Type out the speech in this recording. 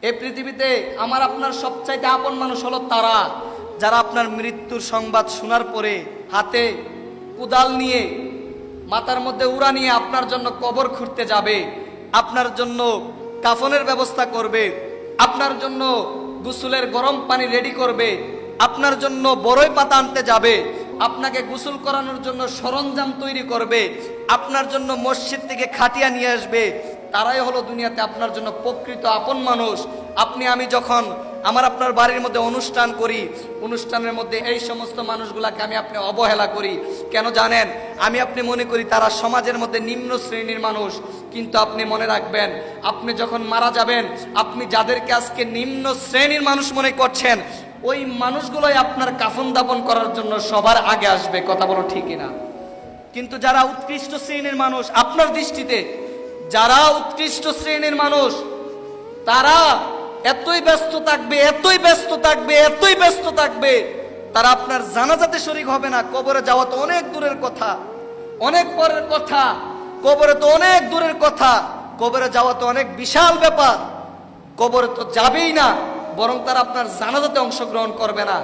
এই পৃথিবীতে আমার আপনার সবচাইতে আপন মানুষ হলো তারা, যারা আপনার মৃত্যুর সংবাদ শোনার পরে হাতে কুদাল নিয়ে মাথার মধ্যে উড়া নিয়ে আপনার জন্য কবর খুঁড়তে যাবে, আপনার জন্য কাফনের ব্যবস্থা করবে, আপনার জন্য গোসলের গরম পানি রেডি করবে, আপনার জন্য বড়ই পাতা আনতে যাবে, আপনাকে গোসল করানোর জন্য সরঞ্জাম তৈরি করবে, আপনার জন্য মসজিদ থেকে খাটিয়া নিয়ে আসবে। তারাই হলো দুনিয়াতে আপনার জন্য প্রকৃত আপন মানুষ। আপনি আমি যখন আমার আপনার বাড়ির মধ্যে অনুষ্ঠান করি, অনুষ্ঠানের মধ্যে এই সমস্ত মানুষগুলাকে আমি আপনি অবহেলা করি কেন জানেন? আমি আপনি মনে করি তারা সমাজের মধ্যে নিম্ন শ্রেণীর মানুষ। কিন্তু আপনি মনে রাখবেন, আপনি যখন মারা যাবেন, আপনি যাদেরকে আজকে নিম্ন শ্রেণীর মানুষ মনে করছেন, ওই মানুষগুলোই আপনার কাফন দাফন করার জন্য সবার আগে আসবে। কথা বলো ঠিকই না? কিন্তু যারা উৎকৃষ্ট শ্রেণীর মানুষ আপনার দৃষ্টিতে, যারা উৎকৃষ্ট শ্রেণীর মানুষ, তারা এতই ব্যস্ত থাকবে, এতই ব্যস্ত থাকবে, এতই ব্যস্ত থাকবে, তারা আপনার জানাজাতে শরীক হবে না। কবরে যাওয়া তো অনেক দূরের কথা, অনেক পরের কথা, কবরে তো অনেক দূরের কথা, কবরে যাওয়া তো অনেক বিশাল ব্যাপার। কবরে তো যাবেই না, বরং তারা আপনার জানাজাতে অংশগ্রহণ করবে না।